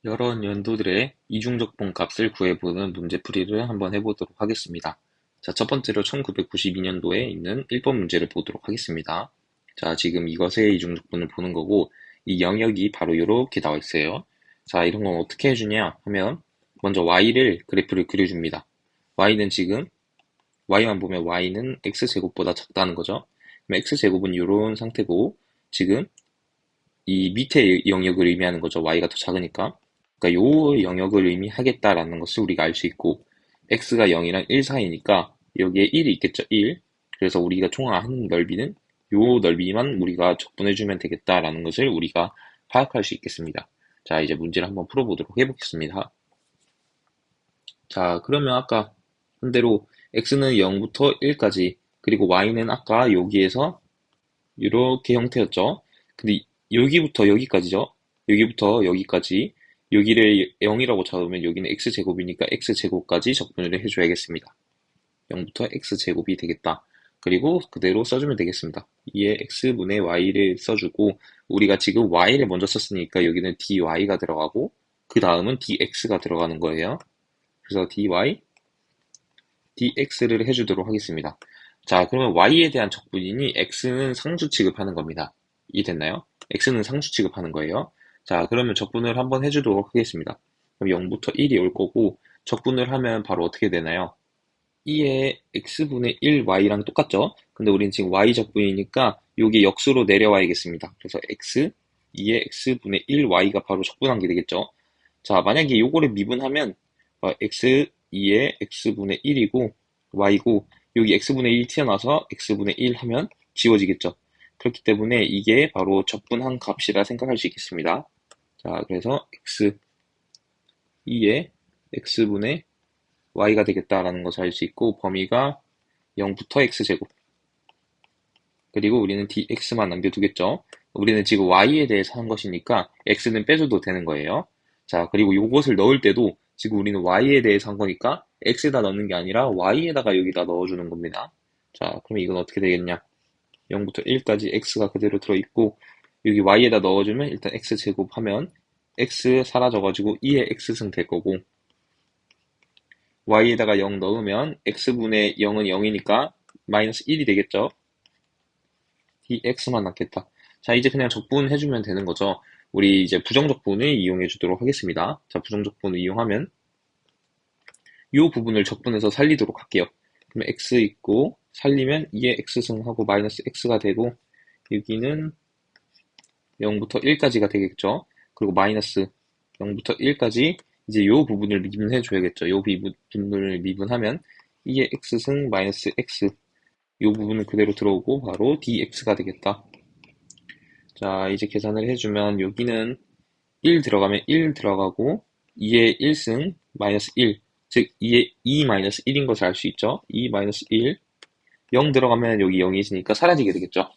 여러 연도들의 이중적분 값을 구해보는 문제풀이를 한번 해보도록 하겠습니다. 자, 첫 번째로 1992년도에 있는 1번 문제를 보도록 하겠습니다. 자, 지금 이것의 이중적분을 보는 거고, 이 영역이 바로 이렇게 나와 있어요. 자, 이런 건 어떻게 해주냐 하면, 먼저 y를 그래프를 그려줍니다. y는 지금, y만 보면 y는 x제곱보다 작다는 거죠. 그럼 x제곱은 이런 상태고, 지금 이 밑에 영역을 의미하는 거죠. y가 더 작으니까. 그러니까 요 영역을 의미하겠다라는 것을 우리가 알 수 있고, x가 0이랑 1 사이니까 여기에 1이 있겠죠. 1. 그래서 우리가 총합한 넓이는 요 넓이만 우리가 적분해주면 되겠다라는 것을 우리가 파악할 수 있겠습니다. 자, 이제 문제를 한번 풀어보도록 해보겠습니다. 자, 그러면 아까 한 대로 x는 0부터 1까지, 그리고 y는 아까 여기에서 이렇게 형태였죠. 근데 여기부터 여기까지죠. 여기부터 여기까지, 여기를 0이라고 잡으면 여기는 x제곱이니까 x제곱까지 적분을 해줘야겠습니다. 0부터 x제곱이 되겠다. 그리고 그대로 써주면 되겠습니다. 2의 x분의 y를 써주고, 우리가 지금 y를 먼저 썼으니까 여기는 dy가 들어가고, 그 다음은 dx가 들어가는 거예요. 그래서 dy, dx를 해주도록 하겠습니다. 자, 그러면 y에 대한 적분이니 x는 상수 취급하는 겁니다. 이해됐나요? x는 상수 취급하는 거예요. 자, 그러면 적분을 한번 해주도록 하겠습니다. 그럼 0부터 1이 올 거고, 적분을 하면 바로 어떻게 되나요? 2의 x분의 1y랑 똑같죠? 근데 우린 지금 y 적분이니까 여기 역수로 내려와야겠습니다. 그래서 x, 2의 x분의 1y가 바로 적분한 게 되겠죠? 자, 만약에 요거를 미분하면 x, 2의 x분의 1이고 y고, 여기 x분의 1 튀어나와서 x분의 1 하면 지워지겠죠? 그렇기 때문에 이게 바로 적분한 값이라 생각할 수 있겠습니다. 자, 그래서 x, 2의 x분의 y가 되겠다라는 것을 알 수 있고, 범위가 0부터 x제곱, 그리고 우리는 dx만 남겨두겠죠. 우리는 지금 y에 대해서 한 것이니까 x는 빼줘도 되는 거예요. 자, 그리고 요것을 넣을 때도 지금 우리는 y에 대해서 한 거니까 x에다 넣는 게 아니라 y에다가 여기다 넣어주는 겁니다. 자, 그러면 이건 어떻게 되겠냐? 0부터 1까지 x가 그대로 들어있고, 여기 y에다 넣어주면 일단 x제곱 하면 x 사라져가지고 2의 x승 될 거고, y에다가 0 넣으면 x분의 0은 0이니까 마이너스 1이 되겠죠. dx만 남겠다. 자, 이제 그냥 적분해주면 되는 거죠. 우리 이제 부정적분을 이용해 주도록 하겠습니다. 자, 부정적분을 이용하면 이 부분을 적분해서 살리도록 할게요. 그러면 x 있고, 살리면 2의 x승하고 마이너스 x가 되고, 여기는 0부터 1까지가 되겠죠. 그리고 마이너스 0부터 1까지 이제 이 부분을 미분해 줘야겠죠. 이 부분을 미분하면 2의 x승 마이너스 x, 이 부분은 그대로 들어오고 바로 dx가 되겠다. 자, 이제 계산을 해주면 여기는 1 들어가면 1 들어가고 2의 1승 마이너스 1, 즉 2의 2 마이너스 1인 것을 알 수 있죠. 2 마이너스 1, 0 들어가면 여기 0이 있으니까 사라지게 되겠죠.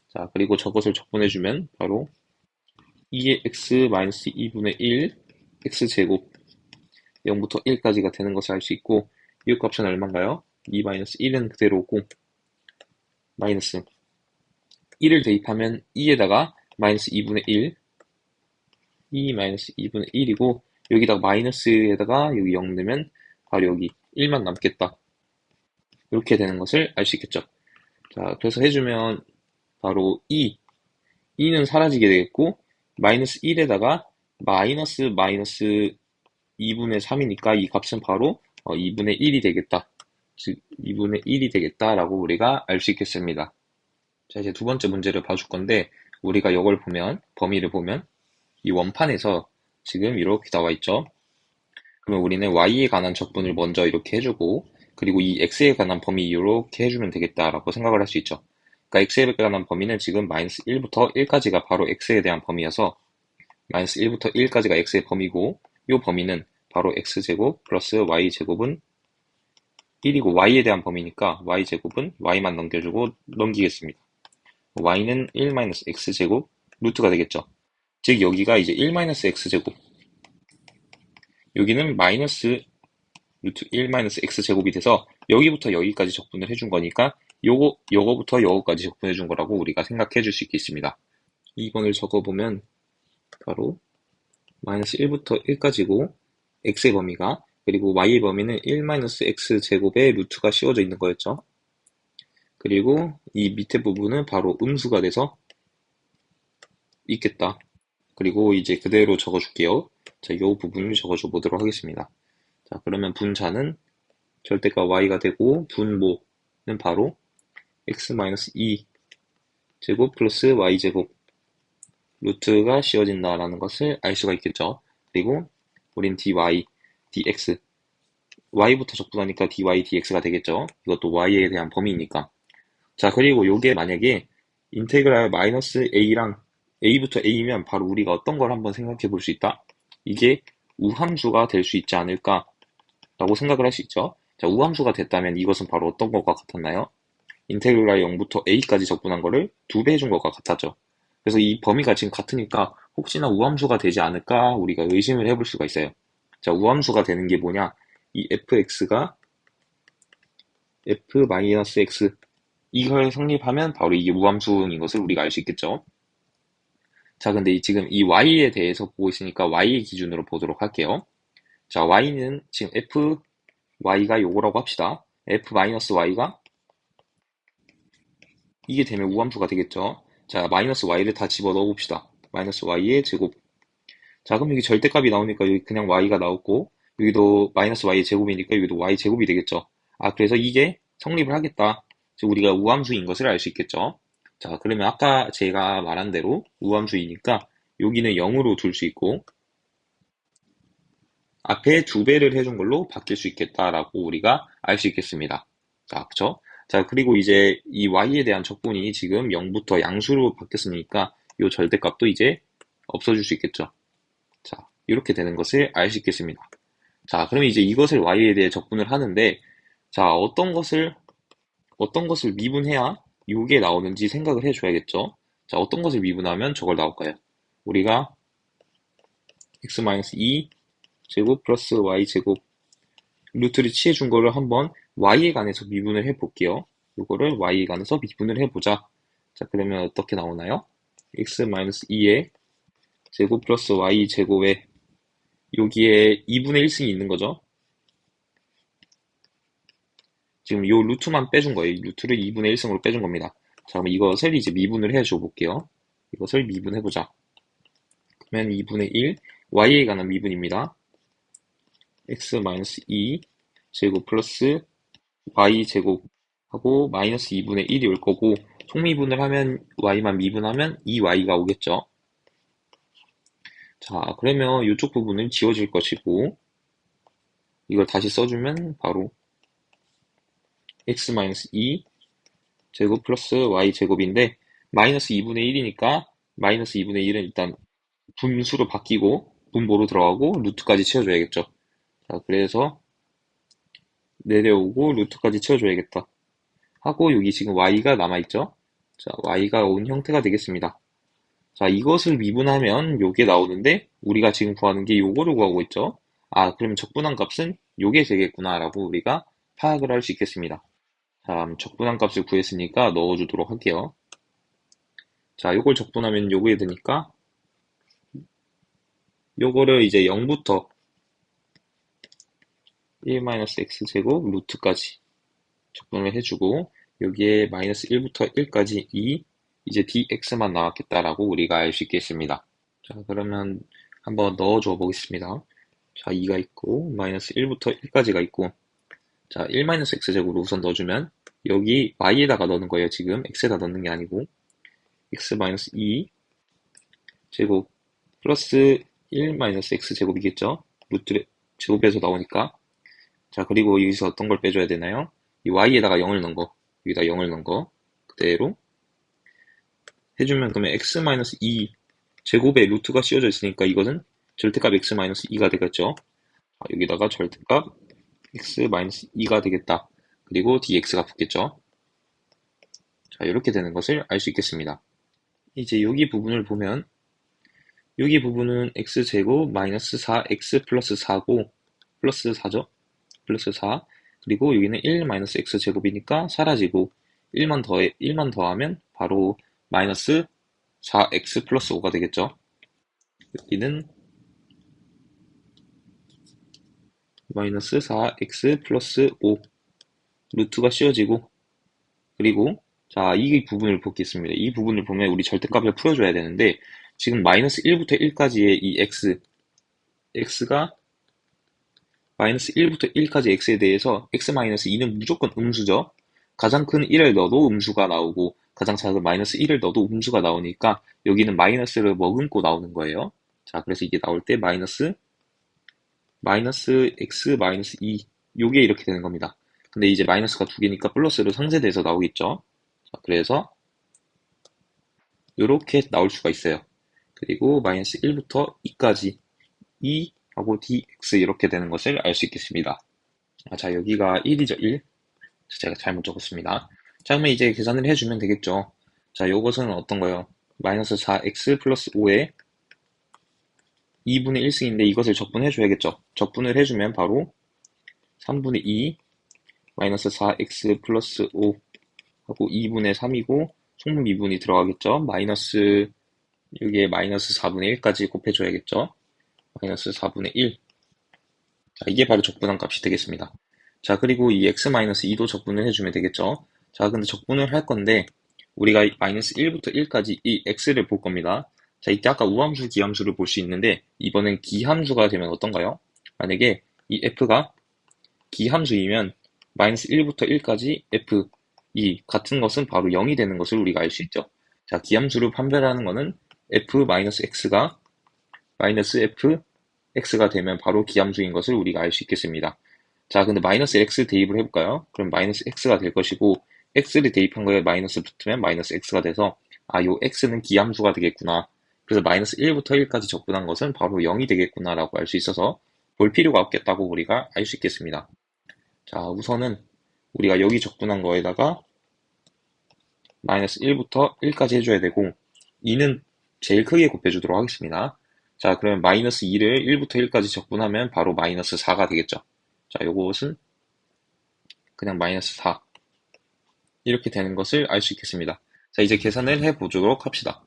자, 그리고 저것을 적분해주면 바로 2의 x 마이너스 2분의 1 x제곱, 0부터 1까지가 되는 것을 알 수 있고, 이 값은 얼마인가요? 2 마이너스 1은 그대로고, 마이너스 1을 대입하면 2에다가 마이너스 2분의 1, 2 마이너스 2분의 1이고, 여기다가 마이너스에다가 여기 0 넣으면 바로 여기 1만 남겠다. 이렇게 되는 것을 알 수 있겠죠. 자, 그래서 해주면 바로 2는 사라지게 되겠고, 마이너스 1에다가 마이너스 2분의 3이니까 이 값은 바로 2분의 1이 되겠다. 즉 2분의 1이 되겠다라고 우리가 알 수 있겠습니다. 자, 이제 두 번째 문제를 봐줄 건데, 우리가 이걸 보면, 범위를 보면 이 원판에서 지금 이렇게 나와 있죠. 그러면 우리는 y에 관한 적분을 먼저 이렇게 해주고, 그리고 이 x에 관한 범위 이렇게 해주면 되겠다라고 생각을 할 수 있죠. 그러니까 x에 관한 범위는 지금 마이너스 1부터 1까지가 바로 x에 대한 범위여서 마이너스 1부터 1까지가 x의 범위고, 이 범위는 바로 x제곱 플러스 y제곱은 1이고, y에 대한 범위니까 y제곱은 y만 넘기겠습니다. y는 1-x제곱 루트가 되겠죠. 즉 여기가 이제 1-x제곱, 여기는 마이너스 루트 1-x제곱이 돼서 여기부터 여기까지 적분을 해준 거니까 요거부터 요거까지 적분해 준 거라고 우리가 생각해 줄 수 있겠습니다. 2번을 적어보면 바로 마이너스 1부터 1까지고 x의 범위가, 그리고 y의 범위는 1-x 제곱에 루트가 씌워져 있는 거였죠. 그리고 이 밑에 부분은 바로 음수가 돼서 있겠다. 그리고 이제 그대로 적어줄게요. 자, 이 부분을 적어줘 보도록 하겠습니다. 자, 그러면 분자는 절대값 y가 되고, 분모는 바로 x-2 제곱 플러스 y 제곱 루트가 씌워진다라는 것을 알 수가 있겠죠. 그리고 우린 dy, dx, y부터 적분하니까 dy, dx가 되겠죠. 이것도 y에 대한 범위니까. 자, 그리고 요게 만약에 인테그랄 마이너스 a랑 a부터 a면 바로 우리가 어떤 걸 한번 생각해 볼 수 있다? 이게 우함수가 될 수 있지 않을까 라고 생각을 할 수 있죠. 자, 우함수가 됐다면 이것은 바로 어떤 것과 같았나요? 인테그랄 0부터 a까지 적분한 거를 2배 해준 것과 같았죠. 그래서 이 범위가 지금 같으니까 혹시나 우함수가 되지 않을까 우리가 의심을 해볼 수가 있어요. 자, 우함수가 되는 게 뭐냐? 이 fx가 f-x 이걸 성립하면 바로 이게 우함수인 것을 우리가 알 수 있겠죠. 자, 근데 지금 이 y에 대해서 보고 있으니까 y의 기준으로 보도록 할게요. 자, y는 지금 fy가 요거라고 합시다. f-y가 이게 되면 우함수가 되겠죠. 자, 마이너스 y를 다 집어넣어 봅시다. 마이너스 y의 제곱. 자, 그럼 여기 절대값이 나오니까 여기 그냥 y가 나오고, 여기도 마이너스 y의 제곱이니까 여기도 y 제곱이 되겠죠. 아, 그래서 이게 성립을 하겠다. 즉 우리가 우함수인 것을 알 수 있겠죠. 자, 그러면 아까 제가 말한 대로 우함수이니까 여기는 0으로 둘 수 있고, 앞에 2배를 해준 걸로 바뀔 수 있겠다라고 우리가 알 수 있겠습니다. 자, 그쵸? 자, 그리고 이제 이 y에 대한 적분이 지금 0부터 양수로 바뀌었으니까 이 절대값도 이제 없어질 수 있겠죠. 자, 이렇게 되는 것을 알 수 있겠습니다. 자, 그럼 이제 이것을 y에 대해 적분을 하는데, 자, 어떤 것을 미분해야 이게 나오는지 생각을 해줘야겠죠. 자, 어떤 것을 미분하면 저걸 나올까요? 우리가 x-2 제곱 플러스 y 제곱 루트를 취해준 거를 한번 y에 관해서 미분을 해볼게요. 이거를 y에 관해서 미분을 해보자. 자, 그러면 어떻게 나오나요? x-2의 제곱 플러스 y 제곱에 여기에 2분의 1승이 있는 거죠. 지금 요 루트만 빼준 거예요. 이 루트를 2분의 1승으로 빼준 겁니다. 자, 그럼 이것을 이제 미분을 해줘 볼게요. 이것을 미분해보자. 그러면 2분의 1, y에 관한 미분입니다. x-2 제곱 플러스 y 제곱하고 마이너스 2분의 1이 올 거고, 속미분을 하면 y만 미분하면 2y가 오겠죠. 자, 그러면 이쪽 부분은 지워질 것이고, 이걸 다시 써주면 바로 x-2 제곱 플러스 y 제곱인데, 마이너스 2분의 1이니까 마이너스 2분의 1은 일단 분수로 바뀌고 분모로 들어가고 루트까지 채워줘야겠죠. 자, 그래서 내려오고 루트까지 채워줘야겠다 하고, 여기 지금 y가 남아있죠. 자, y가 온 형태가 되겠습니다. 자, 이것을 미분하면 요게 나오는데 우리가 지금 구하는 게 요거를 구하고 있죠. 아, 그러면 적분한 값은 요게 되겠구나 라고 우리가 파악을 할 수 있겠습니다. 자, 적분한 값을 구했으니까 넣어주도록 할게요. 자, 요걸 적분하면 요거에 되니까 요거를 이제 0부터 1-x제곱 루트까지 적분을 해주고, 여기에 마이너스 1부터 1까지 2, 이제 dx만 나왔겠다라고 우리가 알 수 있겠습니다. 자, 그러면 한번 넣어줘 보겠습니다. 자, 2가 있고 마이너스 1부터 1까지가 있고, 자, 1-x제곱으로 우선 넣어주면 여기 y에다가 넣는 거예요. 지금 x에다 넣는 게 아니고 x-2 제곱 플러스 1-x제곱이겠죠. 루트 제곱에서 나오니까. 자, 그리고 여기서 어떤 걸 빼줘야 되나요? 이 y에다가 0을 넣은 거, 여기다 0을 넣은 거 그대로 해주면, 그러면 x-2 제곱에 루트가 씌워져 있으니까 이것은 절대값 x-2가 되겠죠. 여기다가 절대값 x-2가 되겠다. 그리고 dx가 붙겠죠. 자, 이렇게 되는 것을 알 수 있겠습니다. 이제 여기 부분을 보면 여기 부분은 x제곱 마이너스 4x 플러스 4고, 플러스 4죠. 플러스 4. 그리고 여기는 1-x제곱이니까 사라지고, 1만 더하면 바로 마이너스 4x 플러스 5가 되겠죠. 여기는 마이너스 4x 플러스 5 루트가 씌워지고, 그리고 자, 이 부분을 보겠습니다. 이 부분을 보면 우리 절대값을 풀어줘야 되는데, 지금 마이너스 1부터 1까지의 이 x가 마이너스 1부터 1까지 x에 대해서 x-2는 무조건 음수죠. 가장 큰 1을 넣어도 음수가 나오고 가장 작은 마이너스 1을 넣어도 음수가 나오니까 여기는 마이너스를 머금고 나오는 거예요. 자, 그래서 이게 나올 때 마이너스 x 마이너스 2 요게 이렇게 되는 겁니다. 근데 이제 마이너스가 두 개니까 플러스로 상쇄돼서 나오겠죠. 자, 그래서 요렇게 나올 수가 있어요. 그리고 마이너스 1부터 2까지 2하고 dx 이렇게 되는 것을 알 수 있겠습니다. 자, 여기가 1이죠, 1. 제가 잘못 적었습니다. 자, 그러면 이제 계산을 해주면 되겠죠. 자, 요것은 어떤 거요? 마이너스 4x 플러스 5에 2분의 1승인데 이것을 적분해줘야겠죠. 적분을 해주면 바로 3분의 2 마이너스 4x 플러스 5 하고 2분의 3이고 속분 미분이 들어가겠죠. 마이너스 여기에 마이너스 4분의 1까지 곱해줘야겠죠. 마이너스 4분의 1. 자, 이게 바로 적분한 값이 되겠습니다. 자, 그리고 이 x-2도 적분을 해주면 되겠죠. 자, 근데 적분을 할 건데 우리가 마이너스 1부터 1까지 이 x를 볼 겁니다. 자, 이때 아까 우함수, 기함수를 볼 수 있는데 이번엔 기함수가 되면 어떤가요? 만약에 이 f가 기함수이면 마이너스 1부터 1까지 f 이 같은 것은 바로 0이 되는 것을 우리가 알 수 있죠. 자, 기함수를 판별하는 것은 f-x가 마이너스 fx가 되면 바로 기함수인 것을 우리가 알 수 있겠습니다. 자, 근데 마이너스 x 대입을 해볼까요? 그럼 마이너스 x가 될 것이고 x를 대입한 거에 마이너스 붙으면 마이너스 x가 돼서 요 x는 기함수가 되겠구나. 그래서 마이너스 1부터 1까지 적분한 것은 바로 0이 되겠구나 라고 알 수 있어서 볼 필요가 없겠다고 우리가 알 수 있겠습니다. 자, 우선은 우리가 여기 적분한 거에다가 마이너스 1부터 1까지 해줘야 되고 2는 제일 크게 곱해주도록 하겠습니다. 자, 그러면 마이너스 2를 1부터 1까지 적분하면 바로 마이너스 4가 되겠죠. 자, 요것은 그냥 마이너스 4 이렇게 되는 것을 알 수 있겠습니다. 자, 이제 계산을 해보도록 합시다.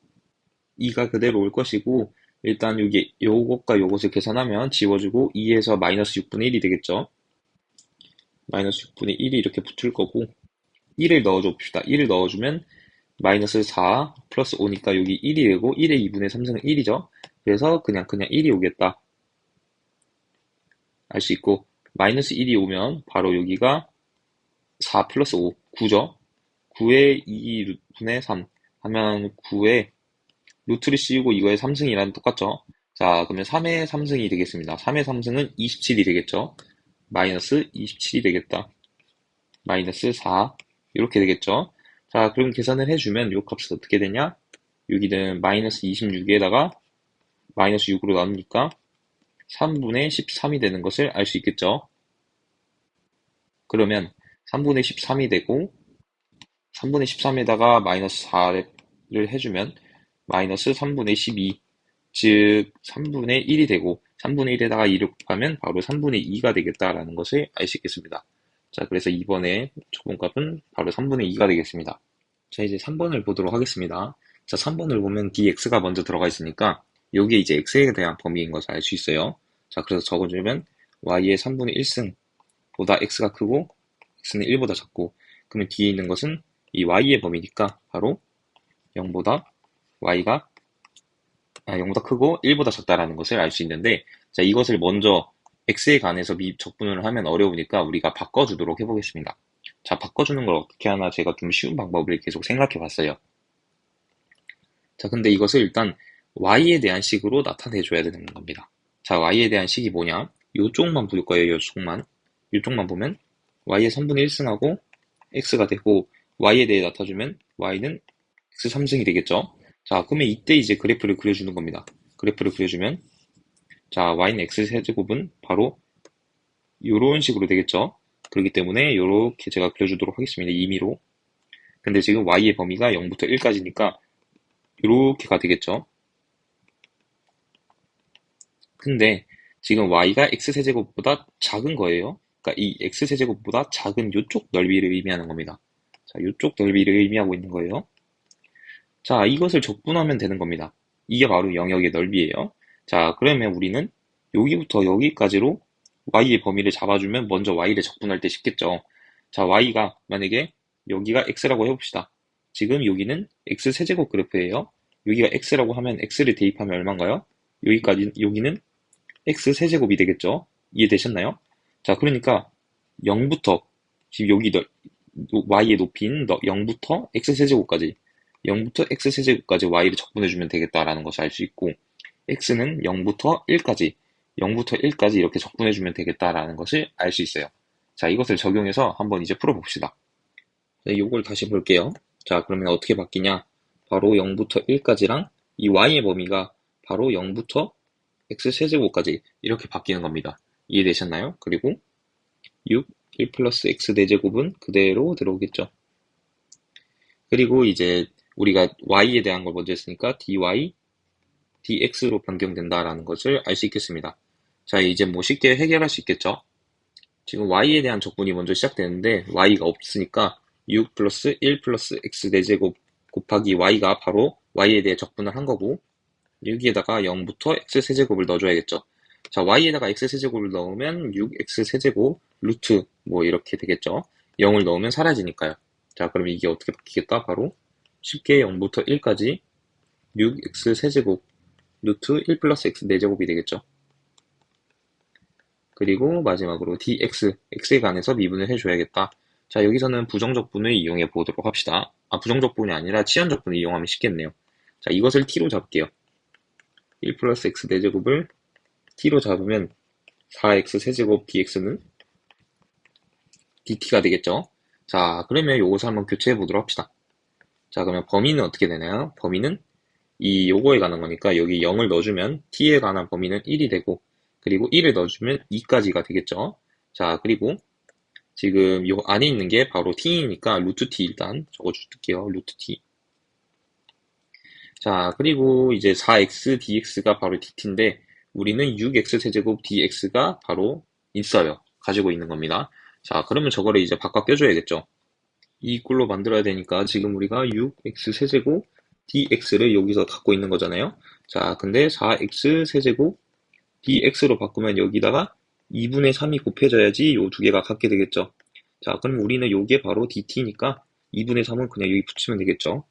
2가 그대로 올 것이고 일단 여기 요것과 요것을 계산하면 지워주고 2에서 마이너스 6분의 1이 되겠죠. 마이너스 6분의 1이 이렇게 붙을 거고 1을 넣어줘 봅시다. 1을 넣어주면 마이너스 4 플러스 5니까 여기 1이 되고 1의 2분의 3승은 1이죠. 그래서 그냥 1이 오겠다. 알 수 있고 마이너스 1이 오면 바로 여기가 4 플러스 5, 9죠. 9의 2분의 3 하면 9의 루트를 씌우고 이거의 3승이랑 똑같죠. 자, 그러면 3의 3승이 되겠습니다. 3의 3승은 27이 되겠죠. 마이너스 27이 되겠다. 마이너스 4 이렇게 되겠죠. 자, 그럼 계산을 해주면 이 값은 어떻게 되냐? 여기는 마이너스 26에다가 마이너스 6으로 나누니까 3분의 13이 되는 것을 알 수 있겠죠. 그러면 3분의 13이 되고 3분의 13에다가 마이너스 4를 해주면 마이너스 3분의 12, 즉 3분의 1이 되고 3분의 1에다가 2를 곱하면 바로 3분의 2가 되겠다라는 것을 알 수 있겠습니다. 자, 그래서 이번에 적분값은 바로 3분의 2가 되겠습니다. 자, 이제 3번을 보도록 하겠습니다. 자, 3번을 보면 dx가 먼저 들어가 있으니까 여기에 이제 x에 대한 범위인 것을 알 수 있어요. 자, 그래서 적어주면 y의 3분의 1승보다 x가 크고 x는 1보다 작고 그러면 뒤에 있는 것은 이 y의 범위니까 바로 0보다 y가 0보다 크고 1보다 작다라는 것을 알 수 있는데 자, 이것을 먼저 x에 관해서 적분을 하면 어려우니까 우리가 바꿔주도록 해보겠습니다. 자, 바꿔주는 걸 어떻게 하나 제가 좀 쉬운 방법을 계속 생각해 봤어요. 자, 근데 이것을 일단 y에 대한 식으로 나타내줘야 되는 겁니다. 자, y에 대한 식이 뭐냐? 요쪽만 볼 거예요, 요쪽만. 요쪽만 보면 y의 3분의 1승하고 x가 되고 y에 대해 나타주면 y는 x 3승이 되겠죠? 자, 그러면 이때 이제 그래프를 그려주는 겁니다. 그래프를 그려주면 자, y는 x 세제곱은 바로 요런 식으로 되겠죠? 그렇기 때문에 요렇게 제가 그려주도록 하겠습니다. 임의로. 근데 지금 y의 범위가 0부터 1까지니까 요렇게가 되겠죠? 근데 지금 y가 x세제곱보다 작은 거예요. 그러니까 이 x세제곱보다 작은 요쪽 넓이를 의미하는 겁니다. 자, 요쪽 넓이를 의미하고 있는 거예요. 자, 이것을 적분하면 되는 겁니다. 이게 바로 영역의 넓이에요. 자, 그러면 우리는 여기부터 여기까지로 y의 범위를 잡아주면 먼저 y를 적분할 때 쉽겠죠. 자, y가 만약에 여기가 x라고 해봅시다. 지금 여기는 x 세제곱 그래프예요. 여기가 x라고 하면 x를 대입하면 얼마인가요? 여기는 x 세제곱이 되겠죠. 이해되셨나요? 자, 그러니까 0부터 지금 여기 y의 높이인 0부터 x 세제곱까지 0부터 x 세제곱까지 y를 적분해주면 되겠다라는 것을 알 수 있고, x는 0부터 1까지 0부터 1까지 이렇게 적분해주면 되겠다라는 것을 알 수 있어요. 자, 이것을 적용해서 한번 이제 풀어봅시다. 네, 이걸 다시 볼게요. 자, 그러면 어떻게 바뀌냐? 바로 0부터 1까지랑 이 y의 범위가 바로 0부터 x 세제곱까지 이렇게 바뀌는 겁니다. 이해되셨나요? 그리고 6, 1 플러스 x 대제곱은 그대로 들어오겠죠. 그리고 이제 우리가 y에 대한 걸 먼저 했으니까 dy, dx로 변경된다라는 것을 알 수 있겠습니다. 자, 이제 뭐 쉽게 해결할 수 있겠죠? 지금 y에 대한 적분이 먼저 시작되는데 y가 없으니까 6 플러스 1 플러스 x 대제곱 곱하기 y가 바로 y에 대해 적분을 한 거고, 여기에다가 0부터 x 세제곱을 넣어줘야겠죠. 자, y에다가 x 세제곱을 넣으면 6x 세제곱 루트 뭐 이렇게 되겠죠. 0을 넣으면 사라지니까요. 자, 그럼 이게 어떻게 바뀌겠다? 바로 쉽게 0부터 1까지 6x 세제곱 루트 1 플러스 x 4제곱이 되겠죠. 그리고 마지막으로 dx, x에 관해서 미분을 해줘야겠다. 자, 여기서는 부정적분을 이용해 보도록 합시다. 부정적분이 아니라 치환적분을 이용하면 쉽겠네요. 자, 이것을 t로 잡을게요. 1 플러스 x 4제곱을 t로 잡으면 4x 세제곱 dx는 dt가 되겠죠. 자, 그러면 요것을 한번 교체해 보도록 합시다. 자, 그러면 범위는 어떻게 되나요? 범위는 이 요거에 관한 거니까 여기 0을 넣어주면 t에 관한 범위는 1이 되고, 그리고 1을 넣어주면 2까지가 되겠죠. 자, 그리고 지금 요 안에 있는 게 바로 t니까 루트 t 일단 적어줄게요. 루트 t. 자, 그리고 이제 4x dx가 바로 dt인데 우리는 6x 세제곱 dx가 바로 있어요. 가지고 있는 겁니다. 자, 그러면 저거를 이제 바꿔 껴줘야겠죠. 이 꼴로 만들어야 되니까 지금 우리가 6x 세제곱 dx를 여기서 갖고 있는 거잖아요. 자, 근데 4x 세제곱 dx로 바꾸면 여기다가 2분의 3이 곱해져야지 요 두 개가 같게 되겠죠. 자, 그럼 우리는 요게 바로 dt니까 2분의 3은 그냥 여기 붙이면 되겠죠.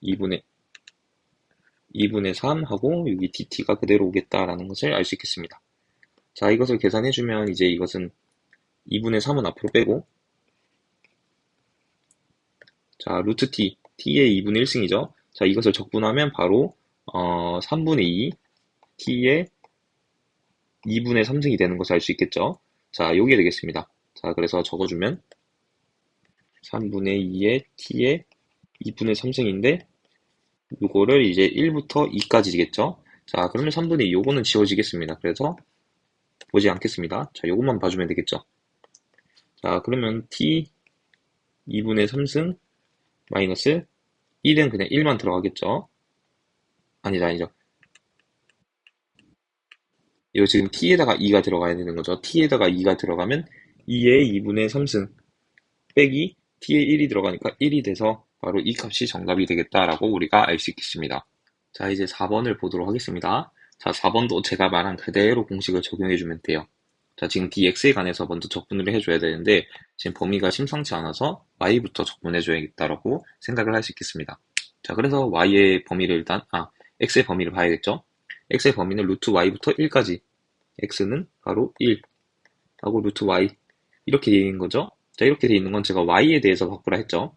2분의 3 하고 여기 dt가 그대로 오겠다라는 것을 알 수 있겠습니다. 자, 이것을 계산해주면 이제 이것은 2분의 3은 앞으로 빼고, 자, 루트 t, t의 2분의 1승이죠. 자, 이것을 적분하면 바로 3분의 2, t의 2분의 3승이 되는 것을 알 수 있겠죠. 자, 요게 되겠습니다. 자, 그래서 적어주면 3분의 2의 t의 2분의 3승인데 요거를 이제 1부터 2까지겠죠. 자, 그러면 3분의 2 요거는 지워지겠습니다. 그래서 보지 않겠습니다. 자, 요것만 봐주면 되겠죠. 자, 그러면 t 2분의 3승 마이너스 1은 그냥 1만 들어가겠죠. 아니죠. 이거 지금 t에다가 2가 들어가야 되는 거죠. t에다가 2가 들어가면 2의 2분의 3승 빼기 t에 1이 들어가니까 1이 돼서 바로 이 값이 정답이 되겠다라고 우리가 알 수 있겠습니다. 자, 이제 4번을 보도록 하겠습니다. 자, 4번도 제가 말한 그대로 공식을 적용해주면 돼요. 자, 지금 dx에 관해서 먼저 적분을 해줘야 되는데 지금 범위가 심상치 않아서 y부터 적분해줘야겠다라고 생각을 할 수 있겠습니다. 자, 그래서 y의 범위를 일단 x의 범위를 봐야겠죠. x의 범위는 루트 y부터 1까지, x는 바로 1 하고 루트 y 이렇게 되어 있는 거죠. 자, 이렇게 되어 있는 건 제가 y에 대해서 바꾸라 했죠.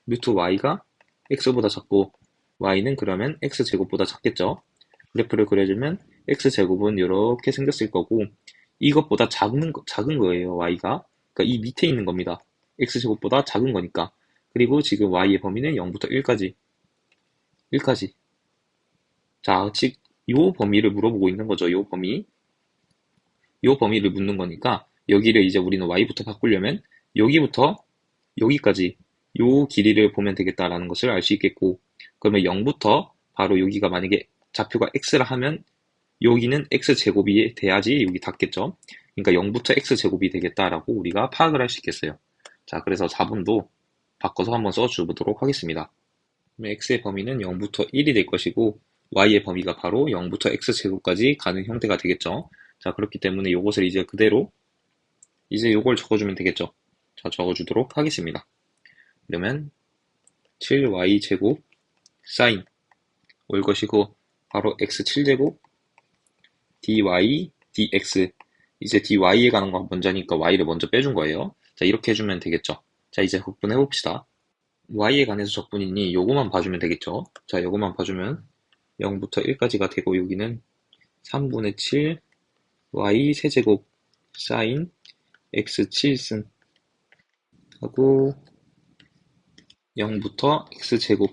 루트 y가 x보다 작고 y는 그러면 x제곱보다 작겠죠. 그래프를 그려주면 x제곱은 이렇게 생겼을 거고 이것보다 작은 거예요, y가. 그러니까 이 밑에 있는 겁니다. x제곱보다 작은 거니까. 그리고 지금 y의 범위는 0부터 1까지. 자, 즉, 요 범위를 물어보고 있는 거죠, 요 범위. 요 범위를 묻는 거니까 여기를 이제 우리는 y부터 바꾸려면 여기부터 여기까지 요 길이를 보면 되겠다라는 것을 알 수 있겠고, 그러면 0부터 바로 여기가 만약에 좌표가 x라 하면 여기는 x제곱이 돼야지 여기 닿겠죠. 그러니까 0부터 x제곱이 되겠다라고 우리가 파악을 할 수 있겠어요. 자, 그래서 4번도 바꿔서 한번 써주도록 하겠습니다. 그러면 x의 범위는 0부터 1이 될 것이고 y의 범위가 바로 0부터 x제곱까지 가는 형태가 되겠죠. 자, 그렇기 때문에 요것을 이제 그대로 이제 요걸 적어주면 되겠죠. 자, 적어주도록 하겠습니다. 그러면 7y 제곱 사인 올 것이고 바로 x 7제곱 dy dx 이제 dy에 가는 거 먼저니까 y를 먼저 빼준 거예요. 자, 이렇게 해주면 되겠죠. 자, 이제 적분해 봅시다. y에 관해서 적분이니 요거만 봐주면 되겠죠. 자, 요거만 봐주면 0부터 1까지가 되고 여기는 3분의 7 y 세제곱 사인 x 7승 하고 0부터 x제곱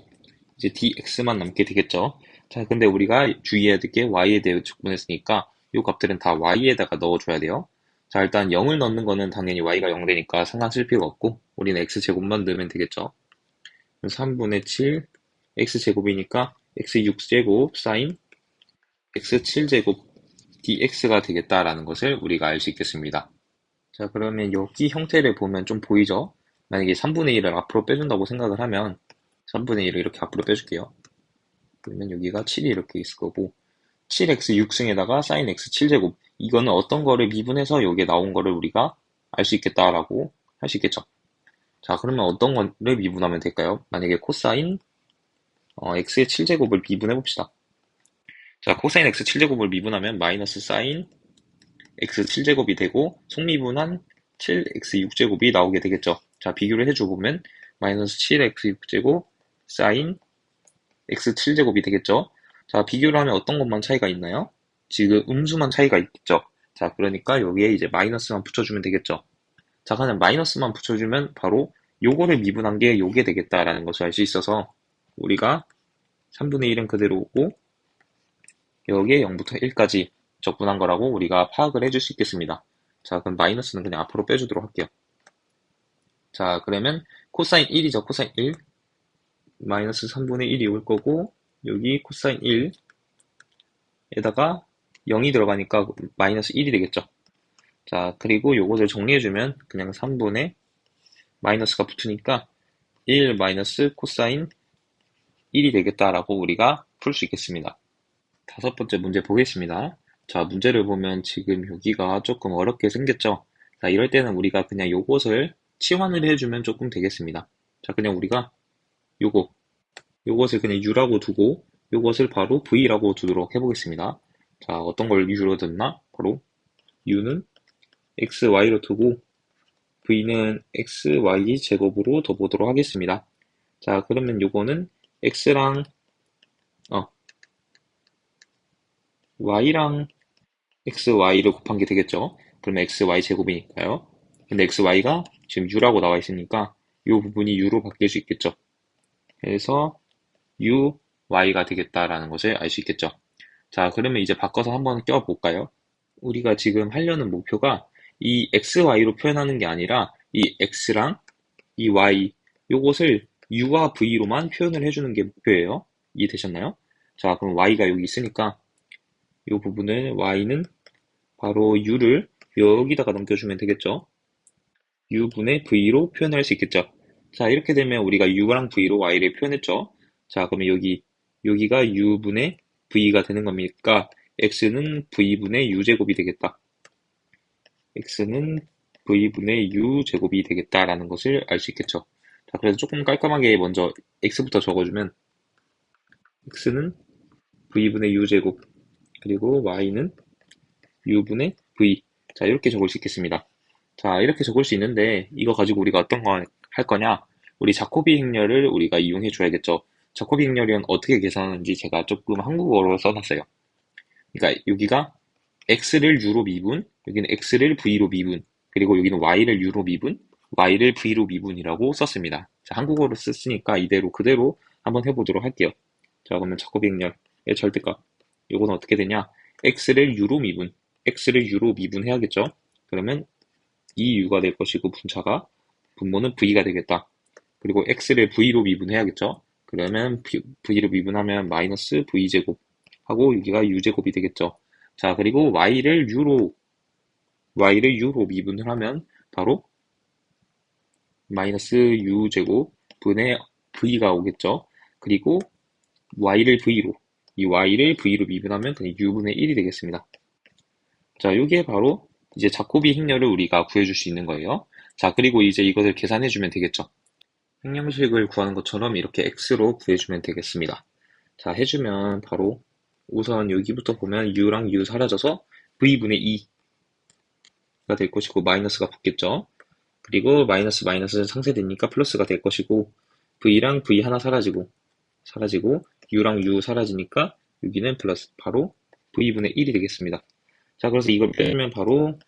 이제 dx만 남게 되겠죠. 자, 근데 우리가 주의해야 될 게 y에 대해 적분했으니까 이 값들은 다 y에다가 넣어줘야 돼요. 자, 일단 0을 넣는 거는 당연히 y가 0 되니까 상관 쓸 필요가 없고 우리는 x제곱만 넣으면 되겠죠. 3분의 7 x제곱이니까 x 6제곱 사인 x 7제곱 dx가 되겠다라는 것을 우리가 알 수 있겠습니다. 자, 그러면 여기 형태를 보면 좀 보이죠? 만약에 3분의 1을 앞으로 빼준다고 생각을 하면 3분의 1을 이렇게 앞으로 빼줄게요. 그러면 여기가 7이 이렇게 있을 거고 7x 6승에다가 sin x 7제곱 이거는 어떤 거를 미분해서 여기에 나온 거를 우리가 알 수 있겠다라고 할 수 있겠죠. 자, 그러면 어떤 거를 미분하면 될까요? 만약에 코사인 x의 7제곱을 미분해 봅시다. 자, 코사인 x 7제곱을 미분하면 마이너스 사인 x 7제곱이 되고 속미분한 7x 6제곱이 나오게 되겠죠. 자, 비교를 해줘보면 마이너스 7x 6제곱 사인 x 7제곱이 되겠죠. 자, 비교를 하면 어떤 것만 차이가 있나요? 지금 음수만 차이가 있겠죠. 자, 그러니까 여기에 이제 마이너스만 붙여주면 되겠죠. 자, 그냥 마이너스만 붙여주면 바로 요거를 미분한 게 요게 되겠다라는 것을 알 수 있어서 우리가 3분의 1은 그대로 오고 여기에 0부터 1까지 적분한 거라고 우리가 파악을 해줄 수 있겠습니다. 자, 그럼 마이너스는 그냥 앞으로 빼주도록 할게요. 자, 그러면 코사인 1이죠. 코사인 1 마이너스 3분의 1이 올 거고 여기 코사인 1에다가 0이 들어가니까 마이너스 1이 되겠죠. 자, 그리고 요것을 정리해주면 그냥 3분의 마이너스가 붙으니까 1 마이너스 코사인 1이 되겠다라고 우리가 풀 수 있겠습니다. 다섯 번째 문제 보겠습니다. 자, 문제를 보면 지금 여기가 조금 어렵게 생겼죠. 자, 이럴 때는 우리가 그냥 요것을 치환을 해주면 조금 되겠습니다. 자, 그냥 우리가 요것을 그냥 u라고 두고 요것을 바로 v라고 두도록 해보겠습니다. 자, 어떤 걸 u로 뒀나? 바로 u는 x, y로 두고 v는 x, y 제곱으로 둬보도록 하겠습니다. 자, 그러면 요거는 x랑 y랑 x, y를 곱한 게 되겠죠. 그러면 x, y 제곱이니까요. 근데 x, y가 지금 u라고 나와 있으니까 이 부분이 u로 바뀔 수 있겠죠. 그래서 u, y가 되겠다라는 것을 알 수 있겠죠. 자, 그러면 이제 바꿔서 한번 껴볼까요? 우리가 지금 하려는 목표가 이 x, y로 표현하는 게 아니라 이 x랑 이 y 요것을 u와 v로만 표현을 해주는 게 목표예요. 이해되셨나요? 자, 그럼 y가 여기 있으니까 이 부분을 y는 바로 u를 여기다가 넘겨주면 되겠죠. u분의 v로 표현할 수 있겠죠. 자, 이렇게 되면 우리가 u랑 v로 y를 표현했죠. 자, 그러면 여기가 u분의 v가 되는 겁니까? x는 v분의 u제곱이 되겠다. x는 v분의 u제곱이 되겠다라는 것을 알 수 있겠죠. 자, 그래서 조금 깔끔하게 먼저 x부터 적어주면 x는 v분의 u제곱 그리고 y는 u분의 v. 자, 이렇게 적을 수 있겠습니다. 자, 이렇게 적을 수 있는데 이거 가지고 우리가 어떤 거 할 거냐? 우리 자코비 행렬을 우리가 이용해 줘야겠죠. 자코비 행렬은 어떻게 계산하는지 제가 조금 한국어로 써놨어요. 그러니까 여기가 x를 u로 미분, 여기는 x를 v로 미분, 그리고 여기는 y를 u로 미분, y를 v로 미분이라고 썼습니다. 자, 한국어로 썼으니까 이대로 그대로 한번 해보도록 할게요. 자, 그러면 자코비 행렬의 절대값. 이거는 어떻게 되냐? x를 u로 미분해야겠죠. 그러면 2u가 될 것이고 분모는 v가 되겠다. 그리고 x를 v로 미분해야겠죠. 그러면 v로 미분하면 마이너스 v제곱 하고 여기가 u제곱이 되겠죠. 자, 그리고 y를 u로 미분을 하면 바로 마이너스 u제곱 분의 v가 오겠죠. 그리고 y를 v로 미분하면 그냥 u분의 1이 되겠습니다. 자, 요게 바로 이제 자코비 행렬을 우리가 구해줄 수 있는 거예요. 자, 그리고 이제 이것을 계산해주면 되겠죠. 행량식을 구하는 것처럼 이렇게 x로 구해주면 되겠습니다. 자, 해주면 바로 우선 여기부터 보면 u랑 u 사라져서 v분의 2가 될 것이고 마이너스가 붙겠죠. 그리고 마이너스 마이너스 상쇄되니까 플러스가 될 것이고 v랑 v 하나 사라지고 u랑 u 사라지니까 여기는 플러스 바로 v분의 1이 되겠습니다. 자, 그래서 이걸 빼면 바로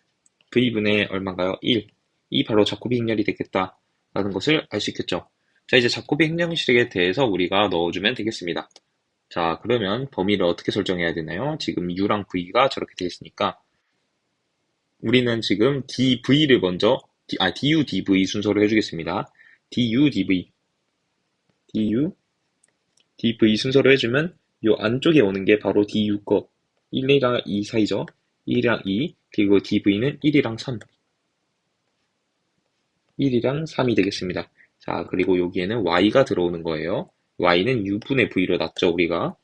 v분의 얼마인가요? 1. 이 바로 자코비 행렬이 되겠다라는 것을 알 수 있겠죠. 자, 이제 자코비 행렬식에 대해서 우리가 넣어주면 되겠습니다. 자, 그러면 범위를 어떻게 설정해야 되나요? 지금 u랑 v가 저렇게 되어 있으니까 우리는 지금 dv를 먼저 du, dv 순서로 해주겠습니다. du, dv 순서로 해주면 요 안쪽에 오는 게 바로 du 거 1이랑 2 사이죠. 1이랑 2 그리고 dv는 1이랑 3이 되겠습니다. 자, 그리고 여기에는 y가 들어오는 거예요. y는 u분의 v로 놨죠, 우리가.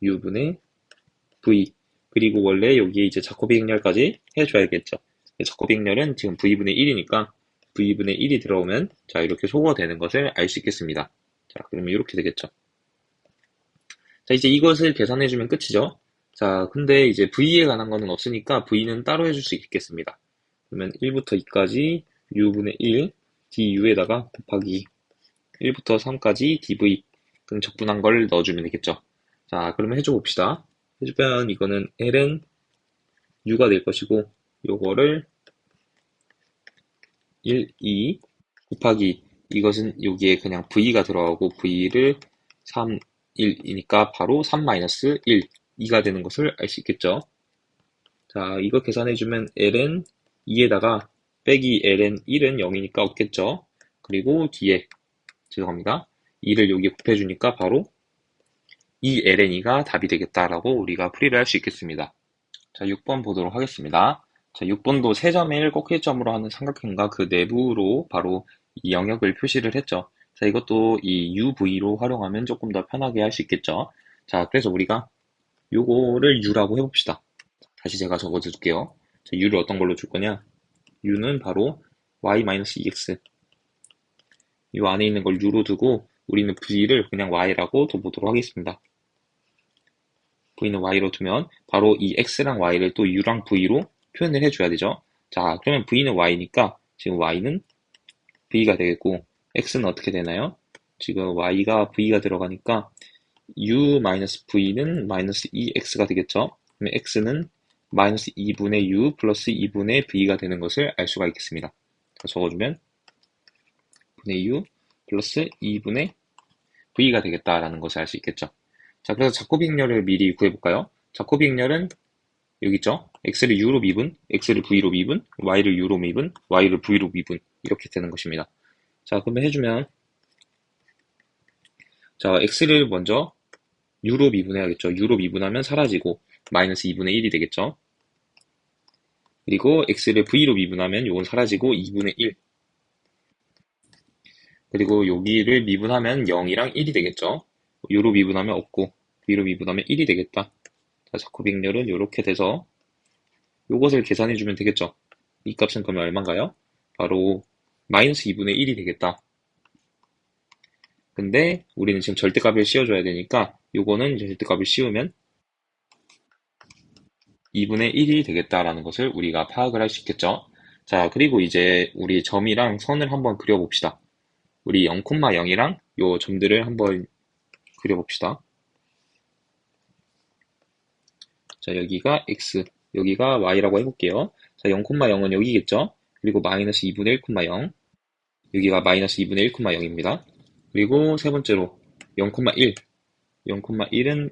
u분의 v. 그리고 원래 여기에 이제 자코비 행렬까지 해줘야겠죠. 자코비 행렬은 지금 v분의 1이니까 v분의 1이 들어오면 자, 이렇게 소거되는 것을 알 수 있겠습니다. 자, 그러면 이렇게 되겠죠. 자, 이제 이것을 계산해주면 끝이죠. 자, 근데 이제 v에 관한 거는 없으니까 v는 따로 해줄 수 있겠습니다. 그러면 1부터 2까지 u분의 1 du에다가 곱하기 1부터 3까지 dv 그럼 적분한 걸 넣어주면 되겠죠. 자, 그러면 해줘 봅시다. 해주면 이거는 ln u가 될 것이고 요거를 1, 2 곱하기 이것은 여기에 그냥 v가 들어가고 v를 3, 1이니까 바로 3-1, 2가 되는 것을 알 수 있겠죠. 자, 이거 계산해주면 ln 2에다가 빼기 ln 1은 0이니까 없겠죠. 그리고 뒤에 죄송합니다. 2를 여기 곱해주니까 바로 이 ln2가 답이 되겠다라고 우리가 풀이를 할 수 있겠습니다. 자, 6번 보도록 하겠습니다. 자, 6번도 세점의 1 꼭지점으로 하는 삼각형과 그 내부로 바로 이 영역을 표시를 했죠. 자, 이것도 이 UV로 활용하면 조금 더 편하게 할 수 있겠죠. 자, 그래서 우리가 요거를 U라고 해봅시다. 다시 제가 적어줄게요. 자, U를 어떤 걸로 줄 거냐? U는 바로 Y-2X. 이 안에 있는 걸 U로 두고 우리는 V를 그냥 Y라고 둬보도록 하겠습니다. V는 Y로 두면 바로 이 X랑 Y를 또 U랑 V로 표현을 해줘야 되죠. 자, 그러면 V는 Y니까 지금 Y는 V가 되겠고 X는 어떻게 되나요? 지금 Y가 V가 들어가니까 U-V는 마이너스 2X가 되겠죠. 그러면 X는 마이너스 2분의 U 플러스 2분의 V가 되는 것을 알 수가 있겠습니다. 자, 적어주면 분의 U 플러스 2분의 V가 되겠다라는 것을 알 수 있겠죠. 자, 그래서 자코비 행렬을 미리 구해볼까요? 자코비 행렬은 여기 있죠? x를 u로 미분, x를 v로 미분, y를 u로 미분, y를 v로 미분 이렇게 되는 것입니다. 자, 그러면 해주면 자, x를 먼저 u로 미분해야겠죠. u로 미분하면 사라지고 마이너스 2분의 1이 되겠죠. 그리고 x를 v로 미분하면 이건 사라지고 2분의 1. 그리고 여기를 미분하면 0이랑 1이 되겠죠. u로 미분하면 없고 v로 미분하면 1이 되겠다. 자, 자코비 행렬은 이렇게 돼서 요것을 계산해주면 되겠죠. 이 값은 그러면 얼마인가요? 바로 마이너스 2분의 1이 되겠다. 근데 우리는 지금 절대값을 씌워줘야 되니까 요거는 이제 절대값을 씌우면 2분의 1이 되겠다라는 것을 우리가 파악을 할 수 있겠죠. 자, 그리고 이제 우리 점이랑 선을 한번 그려봅시다. 우리 0,0이랑 요 점들을 한번 그려봅시다. 자, 여기가 x, 여기가 y라고 해볼게요. 자, 0,0은 여기겠죠? 그리고 마이너스 2분의 1,0, 여기가 마이너스 2분의 1,0입니다. 그리고 세 번째로 0,1, 0,1은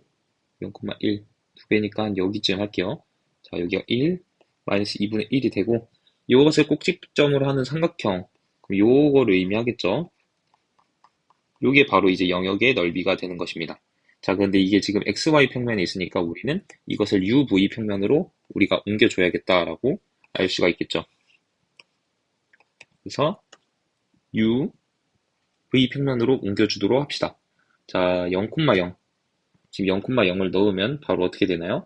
0,1, 두 배니까 여기쯤 할게요. 자, 여기가 1, 마이너스 2분의 1이 되고 이것을 꼭지점으로 하는 삼각형, 그럼 요거를 의미하겠죠? 요게 바로 이제 영역의 넓이가 되는 것입니다. 자, 그런데 이게 지금 XY 평면에 있으니까 우리는 이것을 UV 평면으로 우리가 옮겨줘야겠다라고 알 수가 있겠죠. 그래서 UV 평면으로 옮겨주도록 합시다. 자, 0,0. 지금 0,0을 넣으면 바로 어떻게 되나요?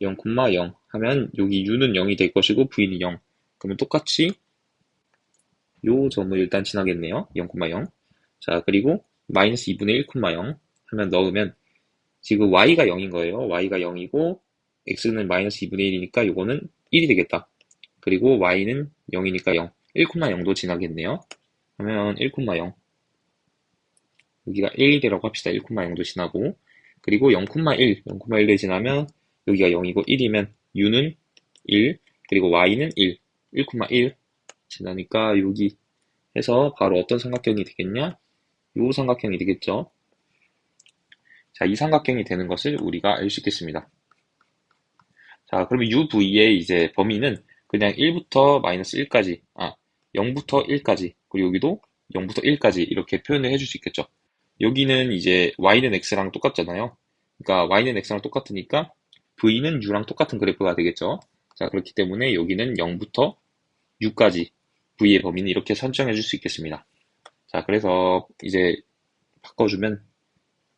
0, 0 하면 여기 u는 0이 될 것이고 v는 0. 그러면 똑같이 요 점을 일단 지나겠네요. 0, 0. 자, 그리고 마이너스 2분의 1, 0 하면 넣으면 지금 y가 0인 거예요. y가 0이고 x는 마이너스 2분의 1이니까 요거는 1이 되겠다. 그리고 y는 0이니까 0, 1, 0도 지나겠네요. 그러면 1, 0 여기가 1이라고 합시다. 1, 0도 지나고 그리고 0, 1, 0,1을 지나면 여기가 0이고 1이면 u는 1, 그리고 y는 1, 1,1 지나니까 여기 해서 바로 어떤 삼각형이 되겠냐? 요 삼각형이 되겠죠. 자, 이 삼각형이 되는 것을 우리가 알 수 있겠습니다. 자, 그러면 UV의 이제 범위는 그냥 1부터 마이너스 1까지, 0부터 1까지, 그리고 여기도 0부터 1까지 이렇게 표현을 해줄 수 있겠죠. 여기는 이제 Y는 X랑 똑같잖아요. 그러니까 Y는 X랑 똑같으니까 V는 U랑 똑같은 그래프가 되겠죠. 자, 그렇기 때문에 여기는 0부터 U까지 V의 범위는 이렇게 설정해 줄 수 있겠습니다. 자, 그래서 이제 바꿔주면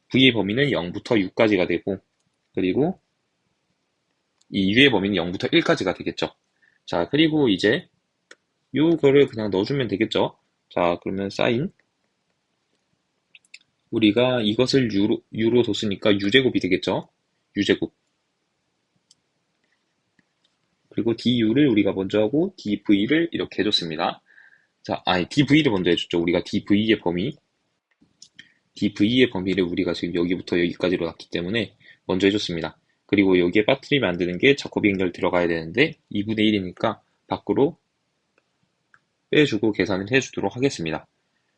V의 범위는 0부터 U까지가 되고, 그리고 이 U의 범위는 0부터 1까지가 되겠죠. 자, 그리고 이제 요거를 그냥 넣어주면 되겠죠. 자, 그러면 사인 우리가 이것을 U로 뒀으니까 U제곱이 되겠죠. U제곱. 그리고 DU를 우리가 먼저 하고 DV를 이렇게 해줬습니다. 자, DV를 먼저 해줬죠. 우리가 DV의 범위를 우리가 지금 여기부터 여기까지로 놨기 때문에 먼저 해줬습니다. 그리고 여기에 빠뜨리면 안 되는 게 자코비 연결 들어가야 되는데 2분의 1이니까 밖으로 빼주고 계산을 해주도록 하겠습니다.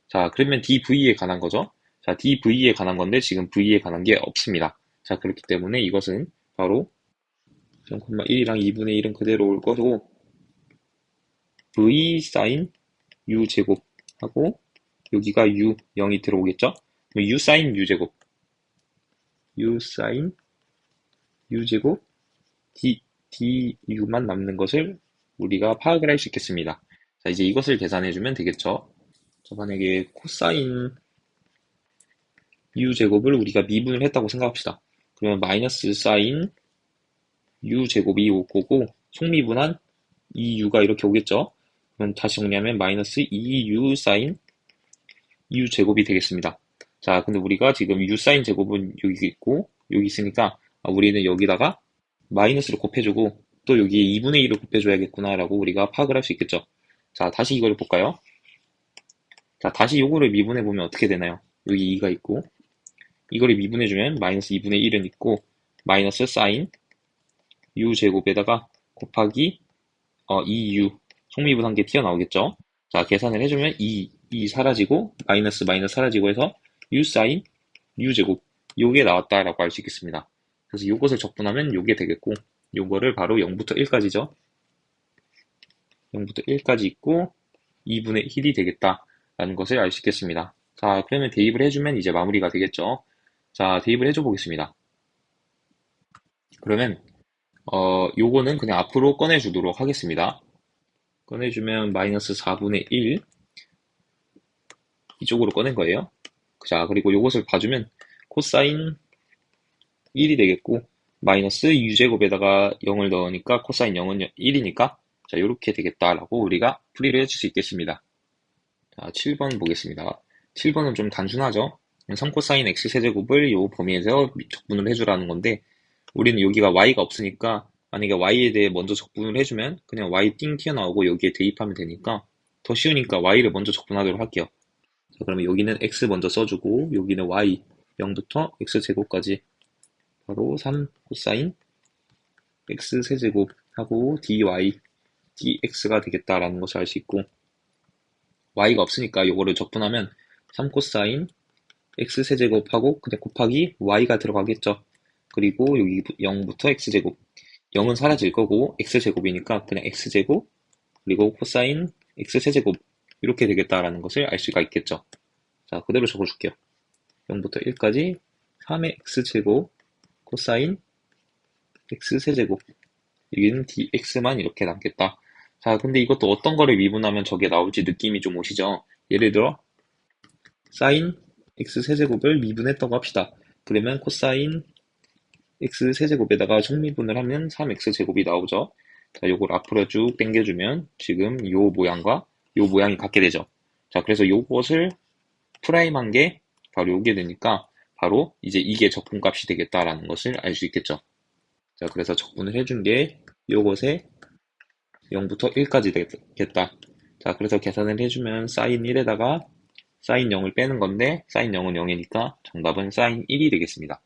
자, 그러면 DV에 관한 거죠. 자, DV에 관한 건데 지금 V에 관한 게 없습니다. 자, 그렇기 때문에 이것은 바로 0,1이랑 2분의 1은 그대로 올 거고 V 사인 U 제곱하고 여기가 U 0이 들어오겠죠? U 사인 U 제곱 U 사인 U 제곱 DU만 남는 것을 우리가 파악을 할 수 있겠습니다. 자, 이제 이것을 계산해주면 되겠죠? 자, 만약에 코사인 U 제곱을 우리가 미분을 했다고 생각합시다. 그러면 마이너스 사인 U 제곱이 올 거고 속미분한 2U가 이렇게 오겠죠? 그럼 다시 정리하면 마이너스 2U 사인 U 제곱이 되겠습니다. 자, 근데 우리가 지금 U 사인 제곱은 여기 있고 여기 있으니까 우리는 여기다가 마이너스를 곱해주고 또 여기 2분의 1을 곱해줘야겠구나 라고 우리가 파악을 할 수 있겠죠. 자, 다시 이걸 볼까요? 자, 다시 요거를 미분해보면 어떻게 되나요? 여기 2가 있고 이거를 미분해주면 마이너스 2분의 1은 있고 마이너스 사인 U 제곱에다가 곱하기 2U 속미분한 게 튀어나오겠죠. 자, 계산을 해주면 2 사라지고 마이너스 사라지고 해서 U 사인 U 제곱 요게 나왔다라고 알 수 있겠습니다. 그래서 요것을 적분하면 요게 되겠고 요거를 바로 0부터 1까지죠. 0부터 1까지 있고 2분의 1이 되겠다라는 것을 알 수 있겠습니다. 자, 그러면 대입을 해주면 이제 마무리가 되겠죠. 자, 대입을 해줘 보겠습니다. 그러면 요거는 그냥 앞으로 꺼내주도록 하겠습니다. 꺼내주면 마이너스 4분의 1 이쪽으로 꺼낸 거예요. 자, 그리고 요것을 봐주면 코사인 1이 되겠고 마이너스 U제곱에다가 0을 넣으니까 코사인 0은 1이니까 자, 요렇게 되겠다라고 우리가 풀이를 해줄 수 있겠습니다. 자, 7번 보겠습니다. 7번은 좀 단순하죠. 3코사인 x 세제곱을 요 범위에서 적분을 해주라는 건데 우리는 여기가 y가 없으니까 만약에 y에 대해 먼저 적분을 해주면 그냥 y 띵 튀어나오고 여기에 대입하면 되니까 더 쉬우니까 y를 먼저 적분하도록 할게요. 자, 그러면 여기는 x 먼저 써주고 여기는 y 0부터 x제곱까지 바로 3 코사인 x 세제곱 하고 dy dx가 되겠다라는 것을 알 수 있고 y가 없으니까 요거를 적분하면 3 코사인 x 세제곱하고 그냥 곱하기 y가 들어가겠죠. 그리고 여기 0부터 x제곱 0은 사라질 거고 x제곱이니까 그냥 x제곱 그리고 코사인 x 세제곱 이렇게 되겠다라는 것을 알 수가 있겠죠. 자, 그대로 적어줄게요. 0부터 1까지 3의 x제곱 코사인 x 세제곱 여기는 dx만 이렇게 남겠다. 자, 근데 이것도 어떤 거를 미분하면 저게 나올지 느낌이 좀 오시죠? 예를 들어 사인 x 세제곱을 미분했다고 합시다. 그러면 코사인 x 세제곱에다가 정미분을 하면 3x제곱이 나오죠. 자, 요걸 앞으로 쭉 당겨주면 지금 요 모양과 요 모양이 같게 되죠. 자, 그래서 요것을 프라임한 게 바로 요게 되니까 바로 이제 이게 적분값이 되겠다라는 것을 알 수 있겠죠. 자, 그래서 적분을 해준 게 요것에 0부터 1까지 되겠다. 자, 그래서 계산을 해주면 sin 1에다가 sin 0을 빼는 건데 sin 0은 0이니까 정답은 sin 1이 되겠습니다.